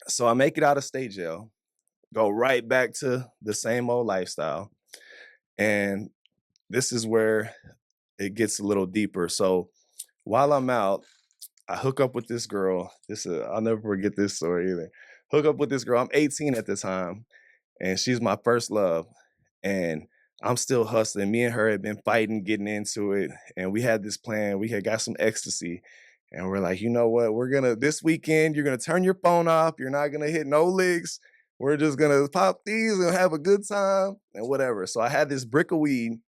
So I make it out of state jail, go right back to the same old lifestyle. And this is where it gets a little deeper. So while I'm out, I hook up with this girl. I'll never forget this story either. Hook up with this girl. I'm 18 at the time, and she's my first love. And I'm still hustling. Me and her had been fighting, getting into it, and we had this plan. We had got some ecstasy, and we're like, you know what? This weekend, you're gonna turn your phone off. You're not gonna hit no licks. We're just gonna pop these and have a good time and whatever. So I had this brick of weed,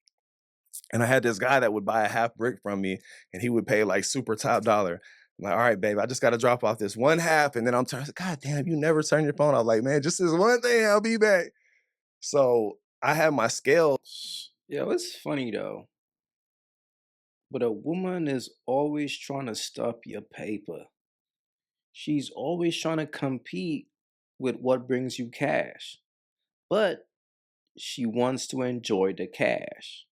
and I had this guy that would buy a half brick from me, and he would pay like super top dollar. I'm like, all right, babe, I just got to drop off this one half, and then I'm turning. God damn, you never turn your phone off. Like, man, just this one thing, I'll be back. So I had my scale. Yo, it's funny though, but a woman is always trying to stop your paper. She's always trying to compete with what brings you cash, but she wants to enjoy the cash.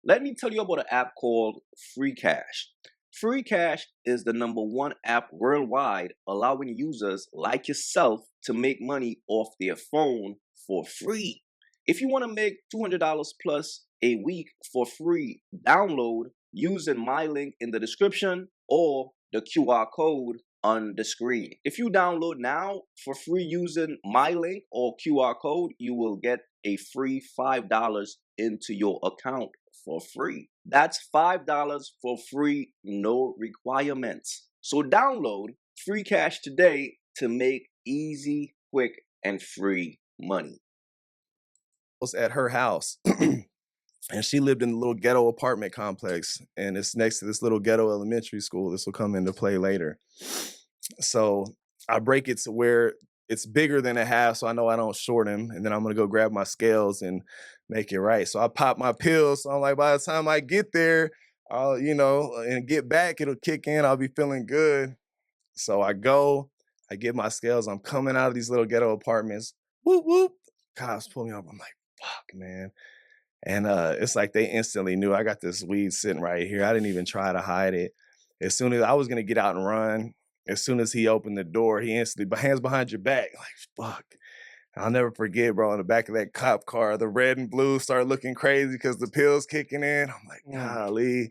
Let me tell you about an app called Free Cash. Free Cash is the #1 app worldwide, allowing users like yourself to make money off their phone for free. If you want to make $200 plus a week for free, download using my link in the description or the QR code on the screen. If you download now for free using my link or QR code, you will get a free $5 into your account for free. That's $5 for free, no requirements. So download Free Cash today to make easy, quick, and free money. Was at her house, and she lived in a little ghetto apartment complex, and it's next to this little ghetto elementary school. This will come into play later. So I break it to where it's bigger than a half, so I know I don't short him, and then I'm gonna go grab my scales and make it right. So I pop my pills. So I'm like, by the time I get there, and get back, it'll kick in. I'll be feeling good. So I go, I get my scales. I'm coming out of these little ghetto apartments. Whoop whoop. Cops pull me up. I'm like, fuck, man. And it's like they instantly knew I got this weed sitting right here. I didn't even try to hide it. As soon as I was gonna get out and run, as soon as he opened the door, he instantly, hands behind your back. Like, fuck. I'll never forget, bro, in the back of that cop car, the red and blue started looking crazy because the pills kicking in. I'm like, golly.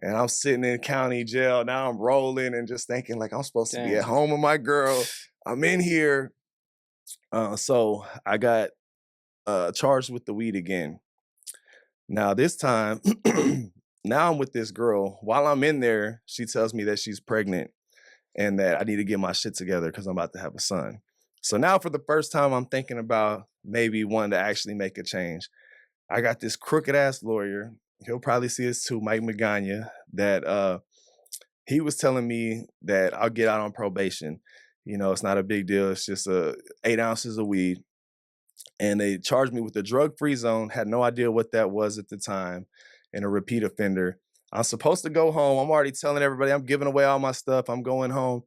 And I'm sitting in county jail. Now I'm rolling and just thinking like I'm supposed to be at home with my girl. I'm in here. So I got charged with the weed again. Now this time, now I'm with this girl. While I'm in there, she tells me that she's pregnant and that I need to get my shit together because I'm about to have a son. So now for the first time, I'm thinking about maybe wanting to actually make a change. I got this crooked ass lawyer. He'll probably see us too, Mike Magana, that he was telling me that I'll get out on probation. You know, it's not a big deal. It's just 8 ounces of weed. And they charged me with a drug-free zone, had no idea what that was at the time, and a repeat offender. I'm supposed to go home. I'm already telling everybody I'm giving away all my stuff. I'm going home.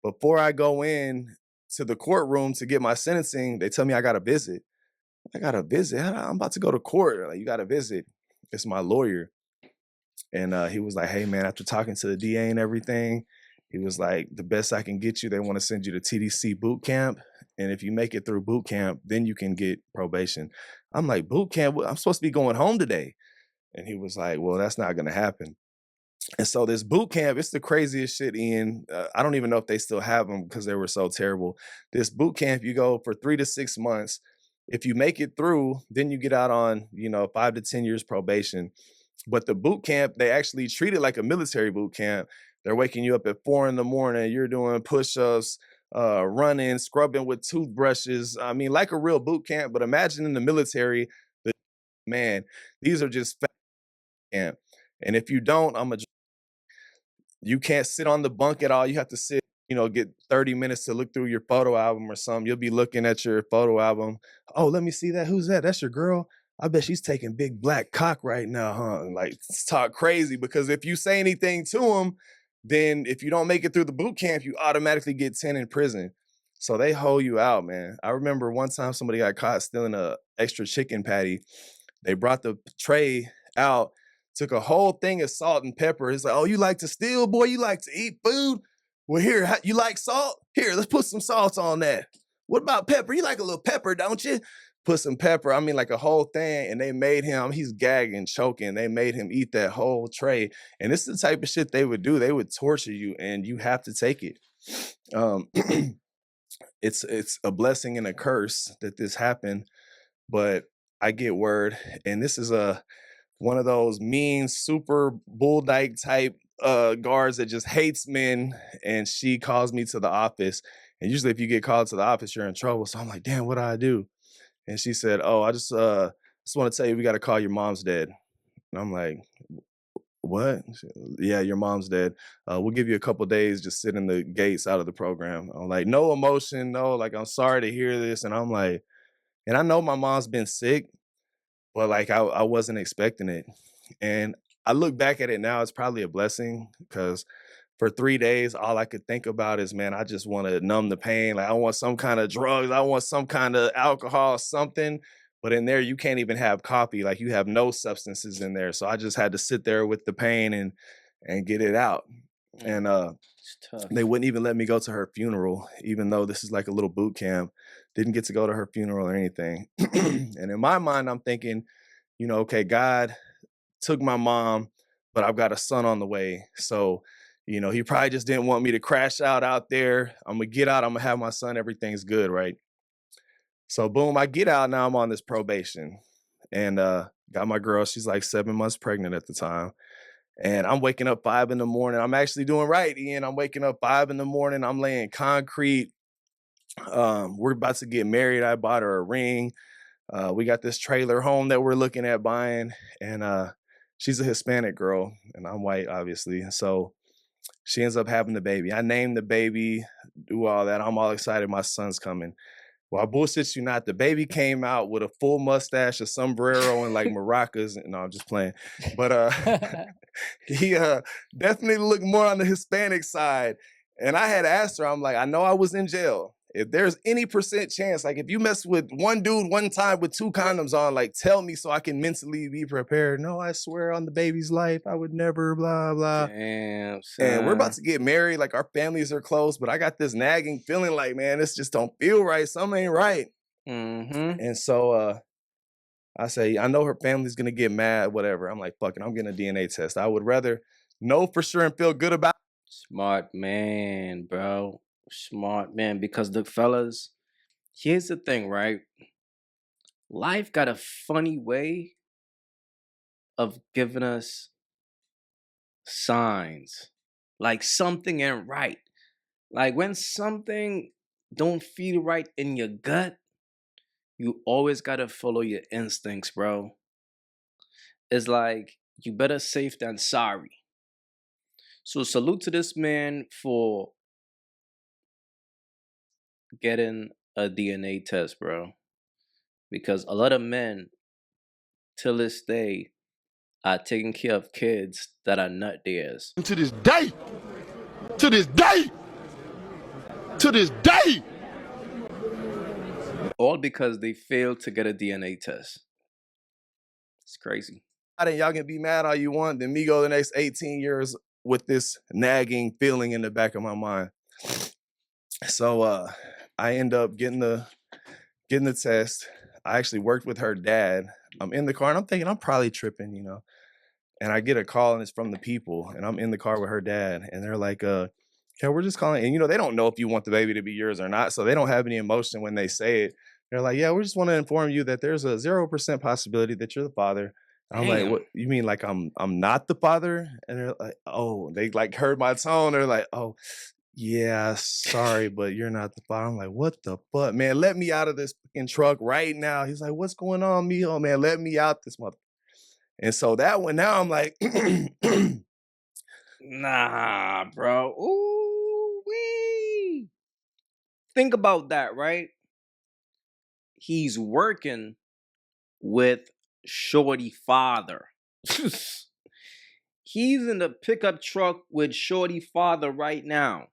Before I go in to the courtroom to get my sentencing, they tell me I got a visit. I got a visit? I'm about to go to court. Like, you got a visit. It's my lawyer. And he was like, hey, man, after talking to the DA and everything, he was like, the best I can get you, they want to send you to TDC boot camp. And if you make it through boot camp, then you can get probation. I'm like, boot camp? I'm supposed to be going home today. And he was like, well, that's not going to happen. And so this boot camp, it's the craziest shit, Ian. I don't even know if they still have them because they were so terrible. This boot camp, you go for 3 to 6 months. If you make it through, then you get out on, 5 to 10 years probation. But the boot camp, they actually treat it like a military boot camp. They're waking you up at 4 a.m. You're doing push-ups, running, scrubbing with toothbrushes. I mean, like a real boot camp, but imagine in the military, man, these are just camp. And if you don't, you can't sit on the bunk at all. You have to sit, get 30 minutes to look through your photo album or something. You'll be looking at your photo album. Oh, let me see that. Who's that? That's your girl? I bet she's taking big black cock right now, huh? Like, talk crazy, because if you say anything to them, then if you don't make it through the boot camp, you automatically get 10 in prison. So they hold you out, man. I remember one time somebody got caught stealing a extra chicken patty. They brought the tray out, took a whole thing of salt and pepper. It's like, oh, you like to steal, boy? You like to eat food? Well, here, you like salt? Here, let's put some salt on that. What about pepper? You like a little pepper, don't you? Put some pepper, I mean, like a whole thing. And they made him, he's gagging, choking. They made him eat that whole tray. And this is the type of shit they would do. They would torture you and you have to take it. Um, it's a blessing and a curse that this happened, but I get word, and this is one of those mean, super bull dyke type guards that just hates men, and she calls me to the office. And usually, if you get called to the office, you're in trouble. So I'm like, damn, what do I do? And she said, oh, I just want to tell you, we got to call your mom's dead. And I'm like, what? Yeah, your mom's dead. We'll give you a couple days, just sit in the gates out of the program. I'm like, no emotion, no, like, I'm sorry to hear this. And I'm like, and I know my mom's been sick, but like I wasn't expecting it. And I look back at it now, it's probably a blessing because for 3 days, all I could think about is, man, I just want to numb the pain. Like I want some kind of drugs, I want some kind of alcohol, something. But in there, you can't even have coffee. Like you have no substances in there. So I just had to sit there with the pain and get it out. And It's tough. they wouldn't even let me go to her funeral, even though this is like a little boot camp. Didn't get to go to her funeral or anything. And in my mind, I'm thinking, okay, God took my mom, but I've got a son on the way. So, he probably just didn't want me to crash out there. I'm gonna get out, I'm gonna have my son, everything's good, right? So boom, I get out now, I'm on this probation. And got my girl, she's like 7 months pregnant at the time. And I'm waking up 5 in the morning. I'm actually doing right, Ian. I'm waking up 5 in the morning. I'm laying concrete. We're about to get married. I bought her a ring. We got this trailer home that we're looking at buying. And she's a Hispanic girl, and I'm white, obviously. So she ends up having the baby. I named the baby, do all that. I'm all excited. My son's coming. Well, I bullshit you not. The baby came out with a full mustache, a sombrero, and like maracas. No, I'm just playing. But he definitely looked more on the Hispanic side. And I had asked her, I'm like, I know I was in jail. If there's any percent chance, like if you mess with one dude one time with 2 condoms on, like tell me so I can mentally be prepared. No, I swear on the baby's life, I would never, blah, blah. Damn, And we're about son. to get married, like our families are close, but I got this nagging feeling like, man, this just don't feel right. Something ain't right. Mm-hmm. And so I say, I know her family's gonna get mad, whatever. I'm like, fuck it, I'm getting a DNA test. I would rather know for sure and feel good about Smart man, bro. Smart man. Because the fellas, here's the thing, right? Life got a funny way of giving us signs. Like something ain't right. Like when something don't feel right in your gut, you always gotta follow your instincts, bro. It's like you better safe than sorry. So salute to this man for getting a DNA test, bro. Because a lot of men till this day are taking care of kids that are not theirs. To this day, to this day, to this day. All because they failed to get a DNA test. It's crazy. it. And y'all can be mad all you want. Then me go the next 18 years with this nagging feeling in the back of my mind. So I end up getting the test. I actually worked with her dad. I'm in the car and I'm thinking I'm probably tripping, And I get a call and it's from the people, and I'm in the car with her dad, and they're like, yeah, we're just calling. And they don't know if you want the baby to be yours or not. So they don't have any emotion when they say it. They're like, yeah, we just want to inform you that there's a 0% possibility that you're the father. And I'm like, what Damn. you mean, like I'm not the father? And they're like, oh, they like heard my tone. They're like, oh, yeah, sorry, but you're not the father. I'm like, what the fuck, man? Let me out of this fucking truck right now. He's like, what's going on, mijo, man? Let me out this mother. And so that one now I'm like, Nah, bro. Ooh wee. Think about that, right? He's working with Shorty father. He's in the pickup truck with Shorty father right now.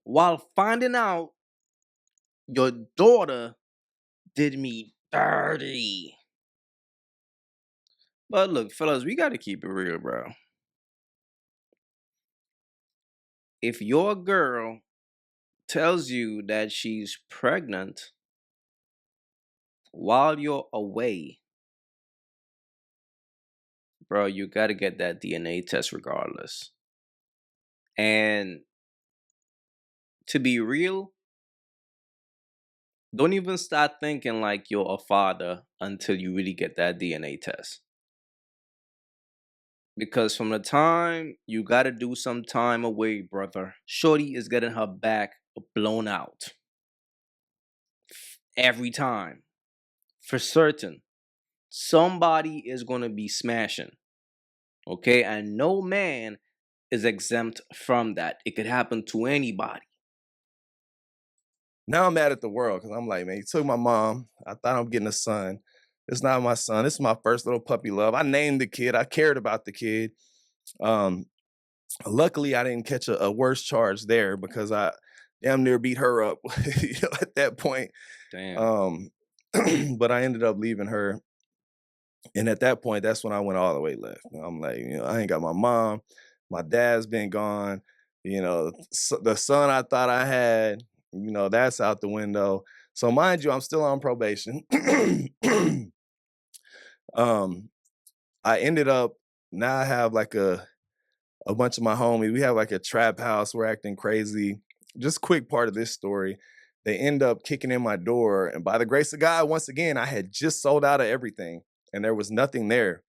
While finding out your daughter did me dirty. But look, fellas, we gotta keep it real, bro. if your girl tells you that she's pregnant while you're away, bro, you got to get that DNA test regardless. And to be real, don't even start thinking like you're a father until you really get that DNA test. Because from the time you got to do some time away, brother, Shorty is getting her back blown out every time. For certain. Somebody is going to be smashing. Okay? And no man is exempt from that. It could happen to anybody. Now I'm mad at the world because I'm like, man, you took my mom. I thought I'm getting a son. It's not my son. This is my first little puppy love. I named the kid. I cared about the kid. Um, Luckily, I didn't catch a worse charge there because I damn near beat her up at that point. Damn. Um, but I ended up leaving her. And at that point, that's when I went all the way left. I'm like, I ain't got my mom. My dad's been gone. The son I thought I had, that's out the window. So mind you, I'm still on probation. um, I ended up now I have like a bunch of my homies. We have like a trap house. We're acting crazy. Just quick part of this story. They end up kicking in my door. And by the grace of God, once again, I had just sold out of everything and there was nothing there.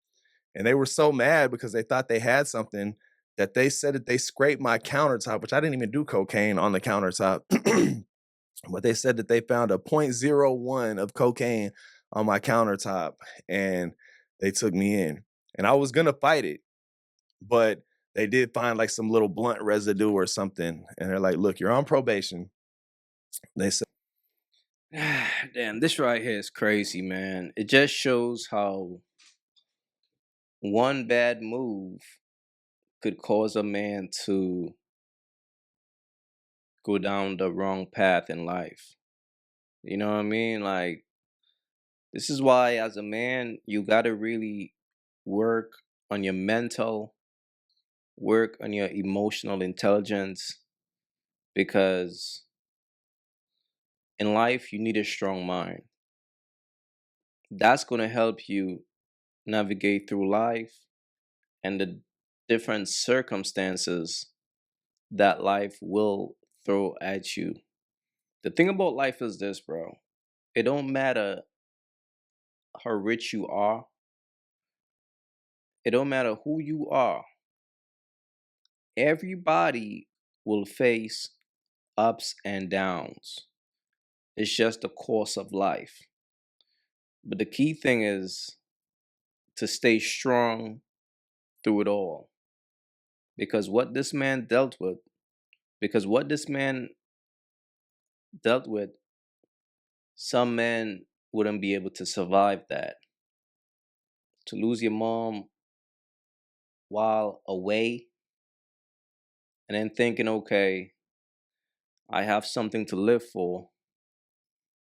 And they were so mad because they thought they had something that they said that they scraped my countertop, which I didn't even do cocaine on the countertop. But they said that they found a .01 of cocaine on my countertop and they took me in. And I was going to fight it, but they did find like some little blunt residue or something. And they're like, look, you're on probation. They said, Damn, this right here is crazy, man. It just shows how one bad move could cause a man to go down the wrong path in life. You know what I mean? Like, this is why, as a man, you got to really work on your mental, work on your emotional intelligence, because in life, you need a strong mind. That's going to help you navigate through life and the different circumstances that life will throw at you. The thing about life is this, bro. It don't matter how rich you are. It don't matter who you are. Everybody will face ups and downs. It's just the course of life. But the key thing is to stay strong through it all. Because what this man dealt with, because what this man dealt with, some men wouldn't be able to survive that. To lose your mom while away and then thinking, okay, I have something to live for.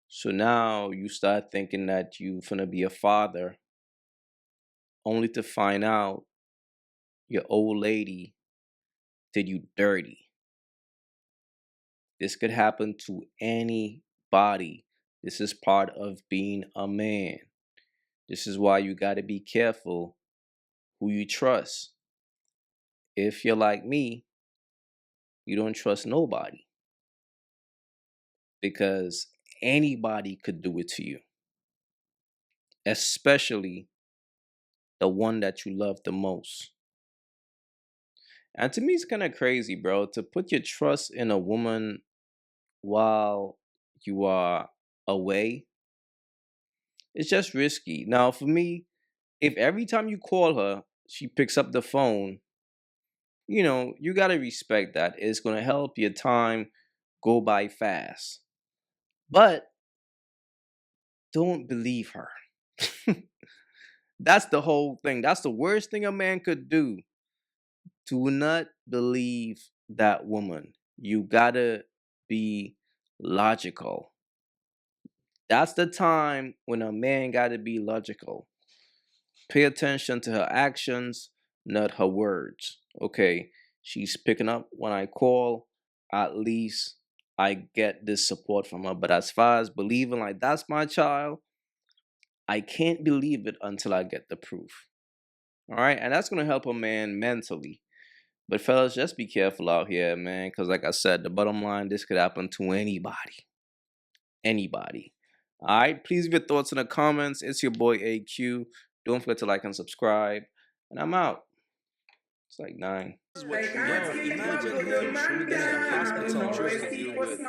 So now you start thinking that you're gonna be a father, only to find out your old lady did you dirty. This could happen to anybody. This is part of being a man. This is why you got to be careful who you trust. If you're like me, you don't trust nobody because anybody could do it to you, especially the one that you love the most. And to me, it's kind of crazy, bro, to put your trust in a woman while you are away. It's just risky. Now, for me, if every time you call her, she picks up the phone, you got to respect that. It's going to help your time go by fast. But don't believe her. That's the whole thing. That's the worst thing a man could do. Do not believe that woman. You gotta be logical. That's the time when a man gotta be logical. Pay attention to her actions, not her words. Okay. She's picking up when I call. At least I get this support from her. But as far as believing like that's my child, I can't believe it until I get the proof. All right. And that's going to help a man mentally. But fellas, just be careful out here, man. Because like I said, the bottom line, this could happen to anybody. Anybody. All right. Please leave your thoughts in the comments. It's your boy AyeQ. Don't forget to like and subscribe. And I'm out. It's like 9. This is what imagine him in a hospital dealing with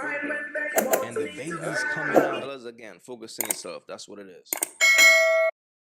and the baby's coming out. Fellas, again, focus on yourself. That's what it is.